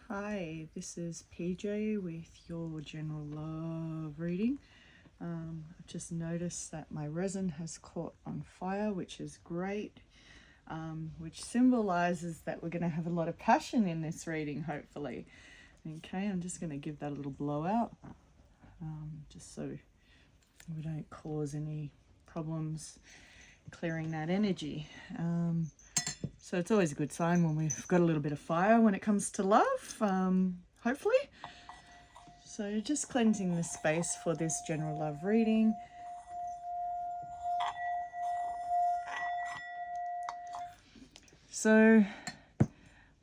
Hi, this is PJ with your general love reading. I've just noticed that my resin has caught on fire, which is great, which symbolizes that we're going to have a lot of passion in this reading, hopefully. Okay, I'm just going to give that a little blowout, just so we don't cause any problems clearing that energy. So it's always a good sign when we've got a little bit of fire when it comes to love, hopefully. So just cleansing the space for this general love reading. So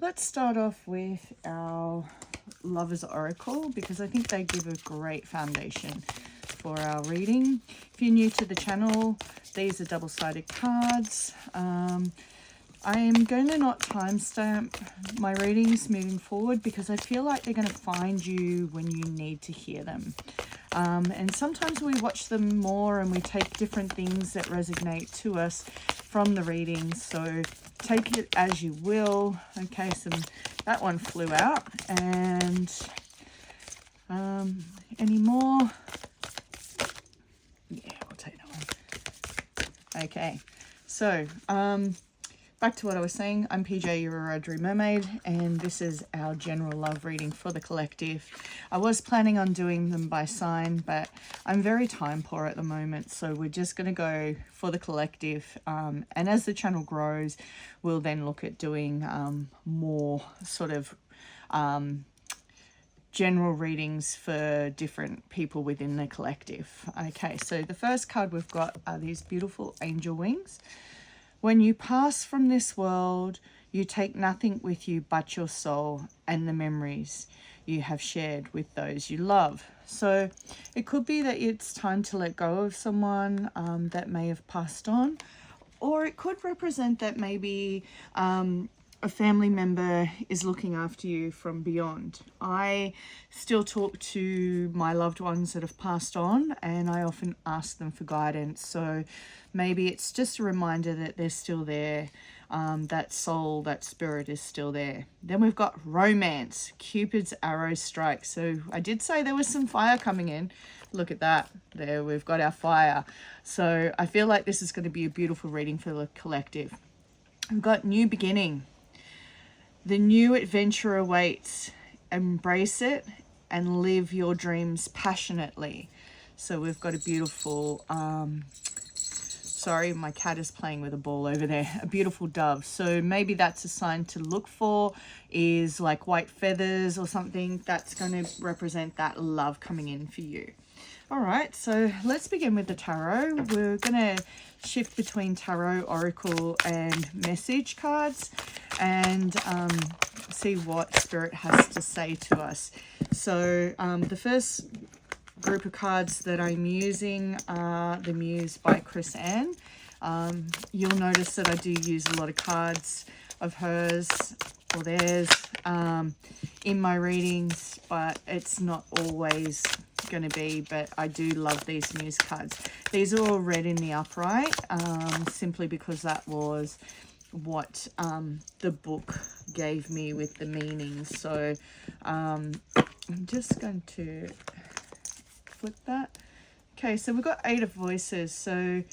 let's start off with our Lover's Oracle, because I think they give a great foundation for our reading. If you're new to the channel, these are double-sided cards. I am going to not timestamp my readings moving forward because I feel like they're going to find you when you need to hear them. And sometimes we watch them more and we take different things that resonate to us from the readings. So take it as you will. Okay, so that one flew out. And any more? Yeah, I'll take that one. Okay, so back to what I was saying. I'm PJ, you're a Dream Mermaid, and this is our general love reading for the collective. I was planning on doing them by sign, but I'm very time poor at the moment, so we're just going to go for the collective. And as the channel grows, we'll then look at doing more sort of general readings for different people within the collective. Okay, so the first card we've got are these beautiful angel wings. When you pass from this world, you take nothing with you but your soul and the memories you have shared with those you love. So it could be that it's time to let go of someone that may have passed on, or it could represent that maybe a family member is looking after you from beyond. I still talk to my loved ones that have passed on, and I often ask them for guidance. So maybe it's just a reminder that they're still there. That soul, that spirit is still there. Then we've got romance, Cupid's arrow strike. So I did say there was some fire coming in. Look at that. There we've got our fire. So I feel like this is going to be a beautiful reading for the collective. We've got new beginning. The new adventure awaits. Embrace it and live your dreams passionately. So we've got a beautiful, sorry, my cat is playing with a ball over there, a beautiful dove. So maybe that's a sign to look for, is like white feathers or something. That's going to represent that love coming in for you. All right, so let's begin with the tarot. We're going to shift between tarot, oracle, and message cards and see what Spirit has to say to us. So the first group of cards that I'm using are The Muse by Chris Anne. You'll notice that I do use a lot of cards of hers or theirs in my readings, but it's not always going to be. But I do love these Muse cards. These are all read in the upright, simply because that was what the book gave me with the meanings. So I'm just going to flip that. Okay, so we've got Eight of Voices, so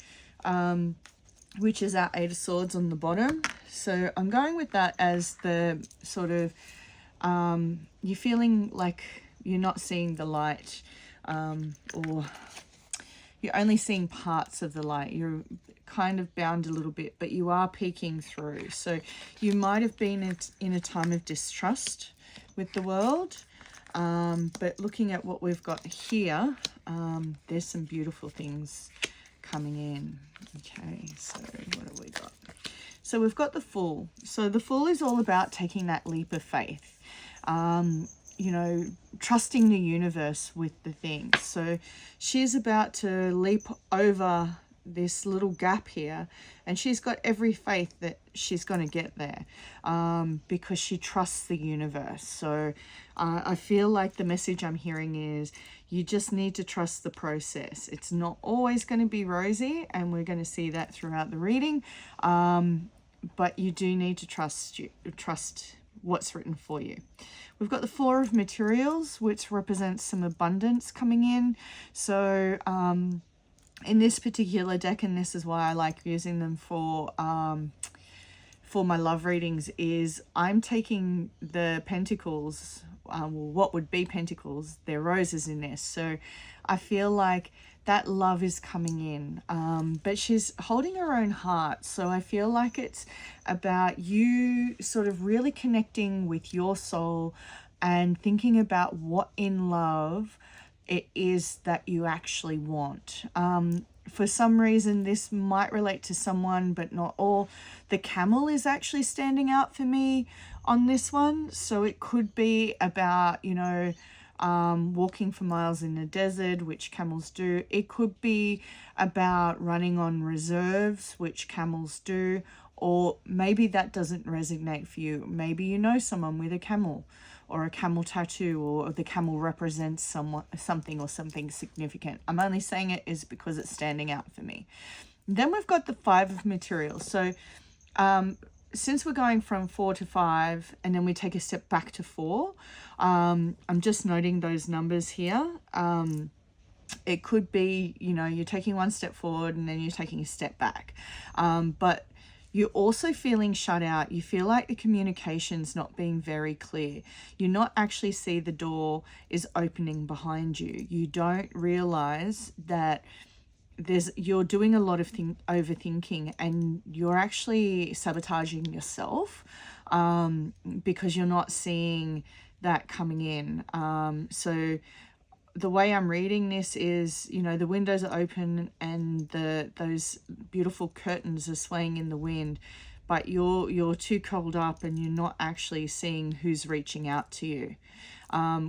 which is our Eight of Swords on the bottom. So I'm going with that as the sort of you're feeling like you're not seeing the light, or you're only seeing parts of the light. You're kind of bound a little bit, but you are peeking through. So you might have been in a time of distrust with the world. But looking at what we've got here, there's some beautiful things coming in. Okay, so what have we got? So we've got the Fool. So the Fool is all about taking that leap of faith, you know, trusting the universe with the things. So she's about to leap over this little gap here, and she's got every faith that she's going to get there, because she trusts the universe. So I feel like the message I'm hearing is you just need to trust the process. It's not always going to be rosy, and we're going to see that throughout the reading, but you do need to trust what's written for you. We've got the Four of Materials, which represents some abundance coming in. So in this particular deck, and this is why I like using them for my love readings, is I'm taking the Pentacles, what would be Pentacles, they're roses in this. So I feel like that love is coming in, but she's holding her own heart. So I feel like it's about you sort of really connecting with your soul and thinking about what in love it is that you actually want. For some reason, this might relate to someone, but not all. The camel is actually standing out for me on this one. So it could be about, you know, walking for miles in the desert, which camels do. It could be about running on reserves, which camels do. Or maybe that doesn't resonate for you. Maybe you know someone with a camel or a camel tattoo, or the camel represents something or something significant. I'm only saying it is because it's standing out for me. Then we've got the Five of Materials. So since we're going from 4 to 5 and then we take a step back to 4, I'm just noting those numbers here. It could be, you know, you're taking one step forward and then you're taking a step back. But you're also feeling shut out. You feel like the communication's not being very clear. You not actually see the door is opening behind you. You don't realize that you're doing a lot of overthinking, and you're actually sabotaging yourself because you're not seeing that coming in. So the way I'm reading this is, you know, the windows are open and those beautiful curtains are swaying in the wind, but you're too curled up and you're not actually seeing who's reaching out to you,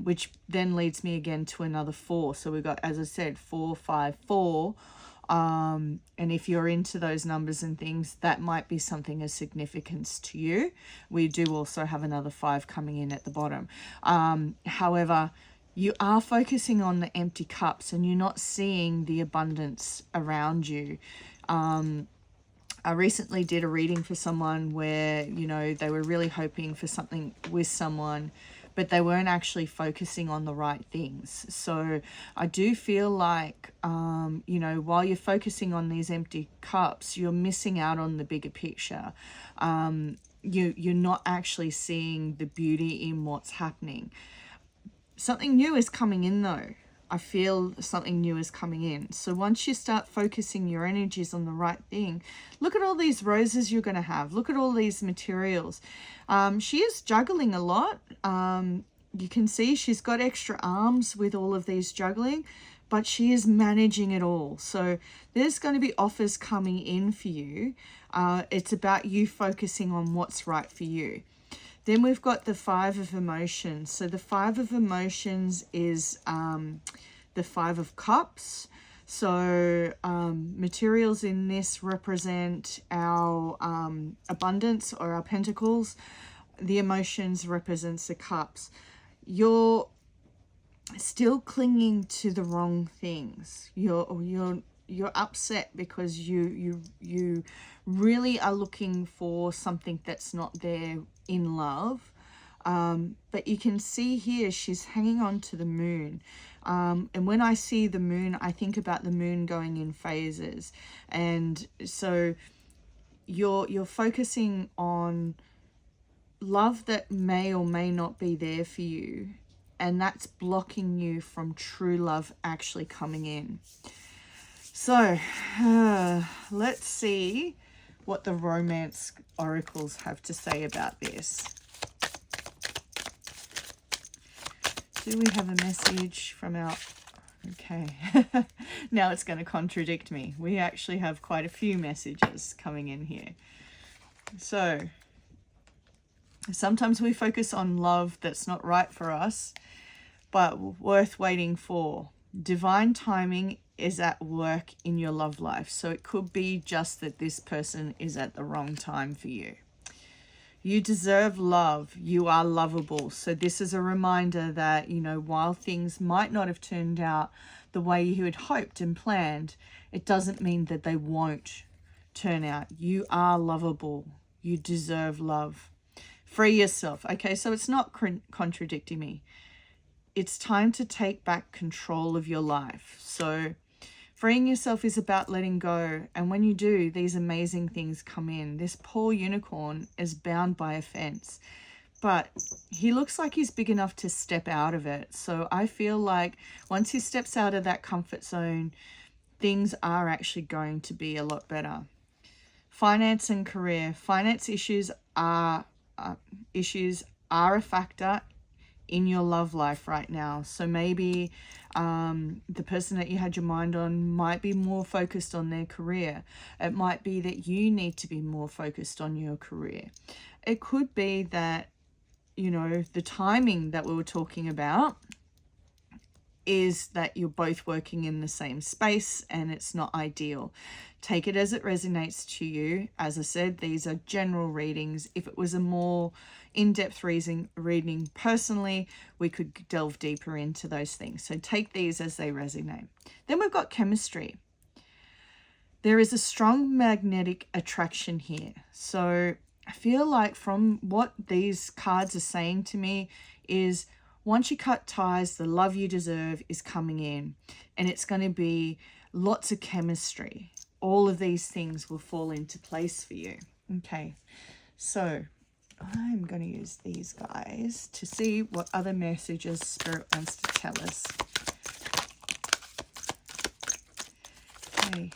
which then leads me again to another 4. So we've got, as I said, 4, 5, 4. And if you're into those numbers and things, that might be something of significance to you. We do also have another 5 coming in at the bottom. However, you are focusing on the empty cups and you're not seeing the abundance around you. I recently did a reading for someone where, you know, they were really hoping for something with someone, but they weren't actually focusing on the right things. So I do feel like, you know, while you're focusing on these empty cups, you're missing out on the bigger picture. You're not actually seeing the beauty in what's happening. Something new is coming in though. I feel something new is coming in. So once you start focusing your energies on the right thing, look at all these roses you're going to have. Look at all these materials. She is juggling a lot. You can see she's got extra arms with all of these juggling, but she is managing it all. So there's going to be offers coming in for you. It's about you focusing on what's right for you. Then we've got the Five of Emotions. So the Five of Emotions is the Five of Cups. So materials in this represent our abundance or our pentacles. The emotions represents the cups. You're still clinging to the wrong things. You're upset because you really are looking for something that's not there in love. But you can see here she's hanging on to the moon. And when I see the moon, I think about the moon going in phases. And so you're focusing on love that may or may not be there for you. And that's blocking you from true love actually coming in. So let's see what the romance oracles have to say about this. Do we have a message from our... Okay, now it's going to contradict me. We actually have quite a few messages coming in here. So sometimes we focus on love that's not right for us, but worth waiting for. Divine timing is at work in your love life. So it could be just that this person is at the wrong time for you. You deserve love. You are lovable. So this is a reminder that, you know, while things might not have turned out the way you had hoped and planned, it doesn't mean that they won't turn out. You are lovable. You deserve love. Free yourself. Okay, so it's not contradicting me. It's time to take back control of your life. So freeing yourself is about letting go. And when you do, these amazing things come in. This poor unicorn is bound by a fence, but he looks like he's big enough to step out of it. So I feel like once he steps out of that comfort zone, things are actually going to be a lot better. Finance and career. Finance issues are a factor in your love life right now. So maybe the person that you had your mind on might be more focused on their career. It might be that you need to be more focused on your career. It could be that, you know, the timing that we were talking about is that you're both working in the same space and it's not ideal. Take it as it resonates to you. As I said, these are general readings. If it was a more in-depth reading personally, we could delve deeper into those things. So take these as they resonate. Then we've got chemistry. There is a strong magnetic attraction here. So I feel like from what these cards are saying to me is, once you cut ties, the love you deserve is coming in, and it's going to be lots of chemistry. All of these things will fall into place for you. Okay, so I'm going to use these guys to see what other messages Spirit wants to tell us. Okay,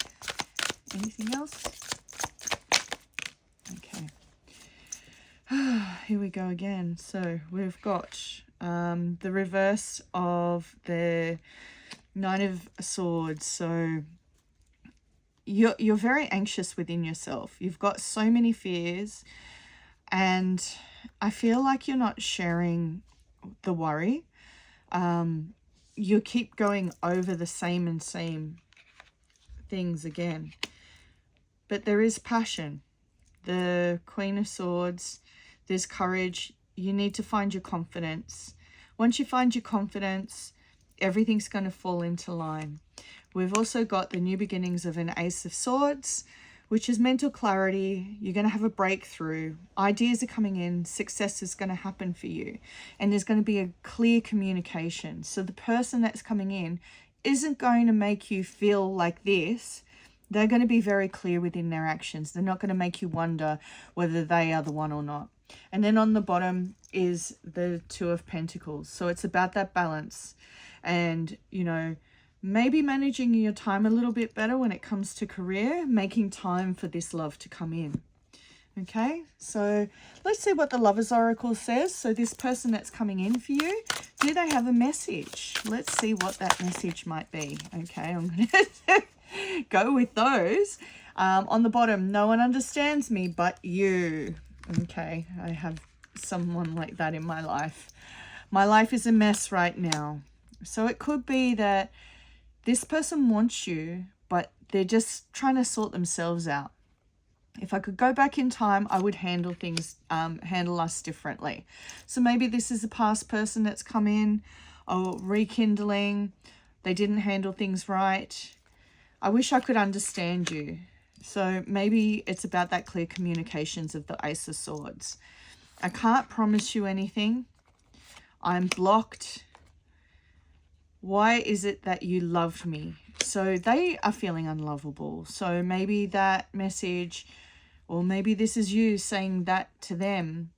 anything else? Okay. Here we go again. So we've got the reverse of the Nine of Swords. So you're very anxious within yourself. You've got so many fears, and I feel like you're not sharing the worry. You keep going over the same things again. But there is passion. The Queen of Swords, there's courage. You need to find your confidence. Once you find your confidence, everything's going to fall into line. We've also got the new beginnings of an Ace of Swords, which is mental clarity. You're going to have a breakthrough. Ideas are coming in. Success is going to happen for you. And there's going to be a clear communication. So the person that's coming in isn't going to make you feel like this. They're going to be very clear within their actions. They're not going to make you wonder whether they are the one or not. And then on the bottom is the Two of Pentacles. So it's about that balance and, you know, maybe managing your time a little bit better when it comes to career, making time for this love to come in. Okay, so let's see what the Lovers Oracle says. So this person that's coming in for you, do they have a message? Let's see what that message might be. Okay, I'm going to go with those. On the bottom, no one understands me but you. Okay, I have someone like that in my life. My life is a mess right now. So it could be that this person wants you, but they're just trying to sort themselves out. If I could go back in time, I would handle us differently. So maybe this is a past person that's come in, or rekindling. They didn't handle things right. I wish I could understand you. So maybe it's about that clear communications of the Ace of Swords. I can't promise you anything. I'm blocked. Why is it that you love me? So they are feeling unlovable. So maybe that message, or maybe this is you saying that to them,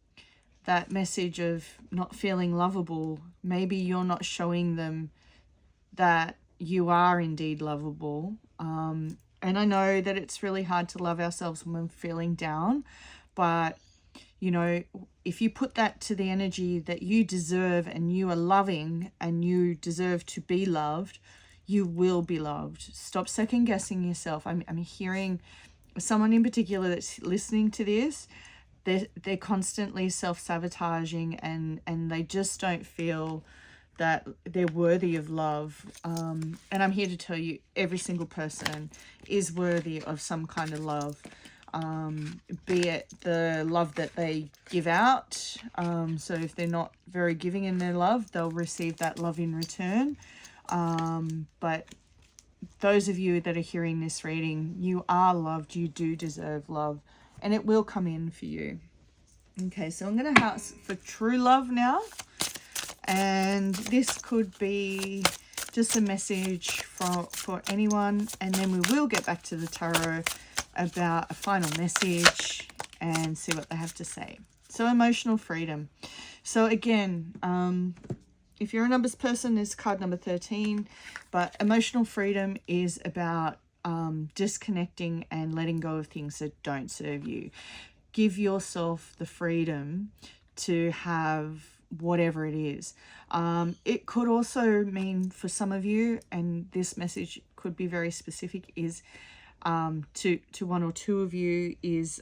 that message of not feeling lovable. Maybe you're not showing them that you are indeed lovable. And I know that it's really hard to love ourselves when we're feeling down, but you know, if you put that to the energy that you deserve and you are loving and you deserve to be loved, you will be loved. Stop second guessing yourself. I'm hearing someone in particular that's listening to this. They're constantly self-sabotaging and they just don't feel that they're worthy of love. And I'm here to tell you, every single person is worthy of some kind of love. Be it the love that they give out. So if they're not very giving in their love, they'll receive that love in return. But those of you that are hearing this reading, you are loved. You do deserve love, and it will come in for you. Okay, so I'm going to ask for true love now. And this could be just a message for anyone. And then we will get back to the tarot about a final message and see what they have to say. So emotional freedom. So again, if you're a numbers person, it's card number 13. But emotional freedom is about disconnecting and letting go of things that don't serve you. Give yourself the freedom to have whatever it is. It could also mean for some of you, and this message could be very specific, is to one or two of you, is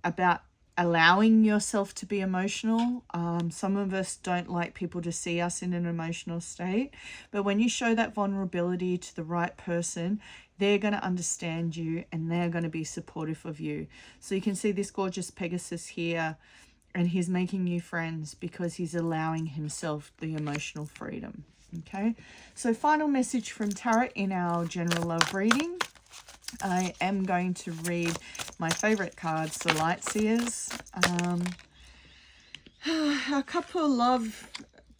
about allowing yourself to be emotional. Some of us don't like people to see us in an emotional state, but when you show that vulnerability to the right person, they're going to understand you and they're going to be supportive of you. So you can see this gorgeous Pegasus here, and he's making new friends because he's allowing himself the emotional freedom. Okay, so final message from Tarot in our general love reading. I am going to read my favorite cards, the Light Seers. A couple of love,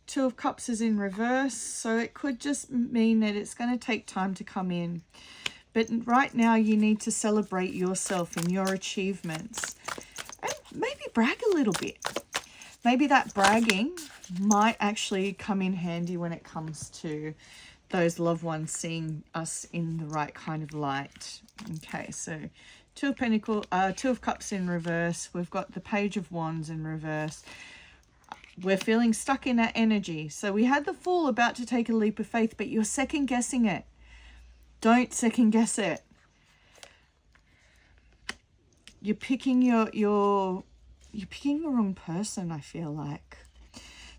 Two of Cups is in reverse, so it could just mean that it's going to take time to come in. But right now you need to celebrate yourself and your achievements and maybe brag a little bit. Maybe that bragging might actually come in handy when it comes to those loved ones seeing us in the right kind of light. Okay, so Two of Cups in reverse. We've got the Page of Wands in reverse. We're feeling stuck in that energy. So we had the Fool about to take a leap of faith, but you're second guessing it. Don't second guess it. You're picking you're picking the wrong person, I feel like.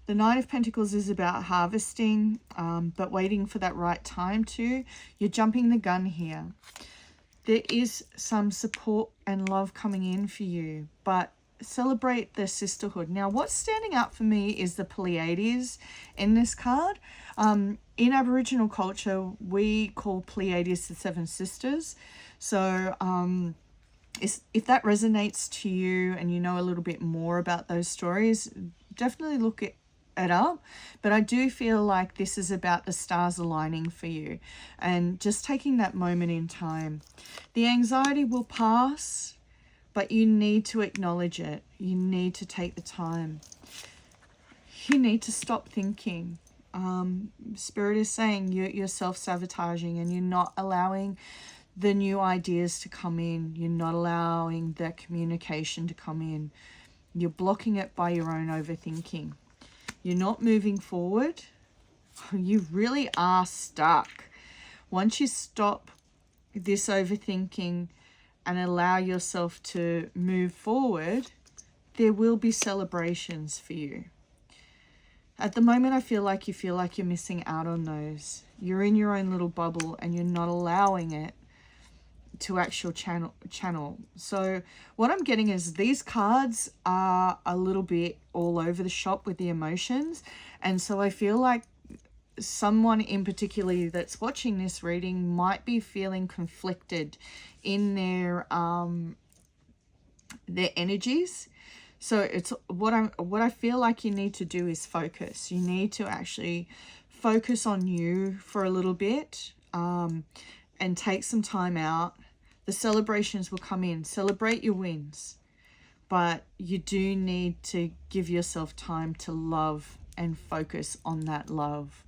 The Nine of Pentacles is about harvesting, but waiting for that right time too. You're jumping the gun here. There is some support and love coming in for you, but celebrate the sisterhood. Now, what's standing out for me is the Pleiades in this card. In Aboriginal culture, we call Pleiades the Seven Sisters. So if that resonates to you and you know a little bit more about those stories, definitely look it up. But I do feel like this is about the stars aligning for you and just taking that moment in time. The anxiety will pass, but you need to acknowledge it. You need to take the time. You need to stop thinking. Spirit is saying you're self-sabotaging and you're not allowing the new ideas to come in. You're not allowing that communication to come in. You're blocking it by your own overthinking. You're not moving forward. You really are stuck. Once you stop this overthinking and allow yourself to move forward, there will be celebrations for you. At the moment, I feel like you're missing out on those. You're in your own little bubble and you're not allowing it to actual channel. So what I'm getting is these cards are a little bit all over the shop with the emotions. And so I feel like someone in particular that's watching this reading might be feeling conflicted in their energies. So it's what I feel like you need to do is focus. You need to actually focus on you for a little bit, and take some time out. The celebrations will come in. Celebrate your wins, but you do need to give yourself time to love and focus on that love.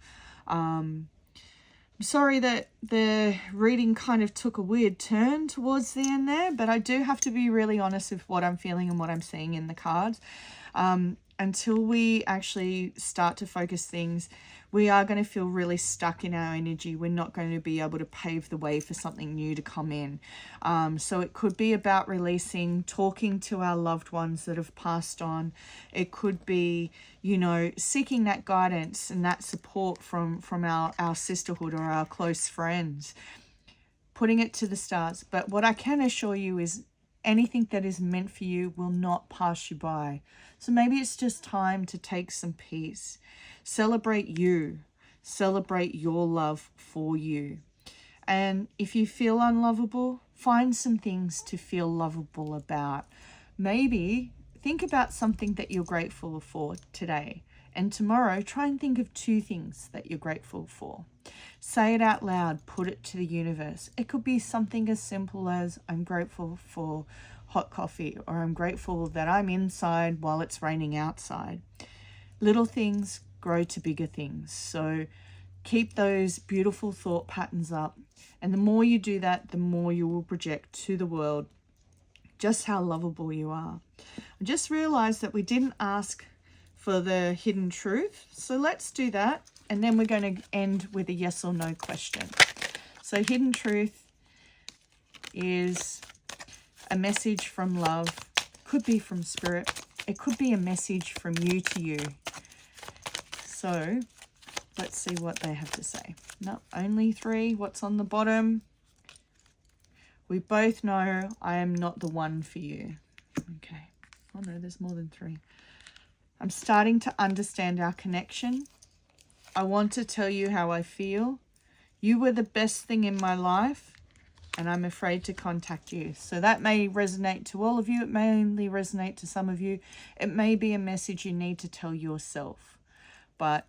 I'm sorry that the reading kind of took a weird turn towards the end there, but I do have to be really honest with what I'm feeling and what I'm seeing in the cards. Until we actually start to focus things, we are going to feel really stuck in our energy. We're not going to be able to pave the way for something new to come in. So it could be about releasing, talking to our loved ones that have passed on. It could be, you know, seeking that guidance and that support from our sisterhood or our close friends, putting it to the stars. But what I can assure you is anything that is meant for you will not pass you by. So maybe it's just time to take some peace. Celebrate you. Celebrate your love for you. And if you feel unlovable, find some things to feel lovable about. Maybe think about something that you're grateful for today. And tomorrow, try and think of 2 things that you're grateful for. Say it out loud, put it to the universe. It could be something as simple as, I'm grateful for hot coffee, or I'm grateful that I'm inside while it's raining outside. Little things grow to bigger things. So keep those beautiful thought patterns up. And the more you do that, the more you will project to the world just how lovable you are. I just realized that we didn't ask for the hidden truth. So let's do that. And then we're going to end with a yes or no question. So hidden truth is a message from love. Could be from spirit. It could be a message from you to you. So let's see what they have to say. No, only 3. What's on the bottom? We both know I am not the one for you. Okay. Oh no, there's more than 3. I'm starting to understand our connection. I want to tell you how I feel. You were the best thing in my life, and I'm afraid to contact you. So that may resonate to all of you. It may only resonate to some of you. It may be a message you need to tell yourself, but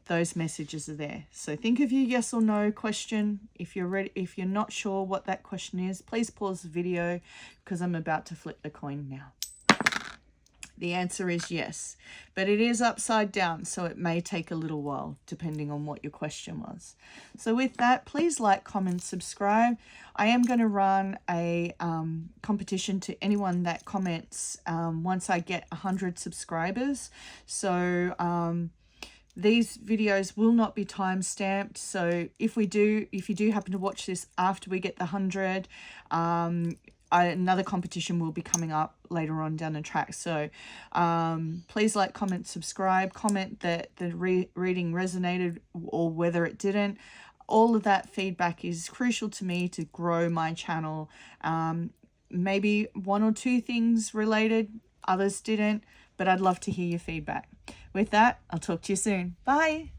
those messages are there. So think of your yes or no question. If you're ready, if you're not sure what that question is, please pause the video because I'm about to flip the coin now. The answer is yes, but it is upside down, so it may take a little while depending on what your question was. So with that, please like, comment, subscribe. I am going to run a competition to anyone that comments once I get 100 subscribers. So these videos will not be time stamped. So if you do happen to watch this after we get the 100, another competition will be coming up later on down the track. So please like, comment, subscribe, comment that the reading resonated or whether it didn't. All of that feedback is crucial to me to grow my channel. Maybe 1 or 2 things related, others didn't, but I'd love to hear your feedback. With that, I'll talk to you soon. Bye.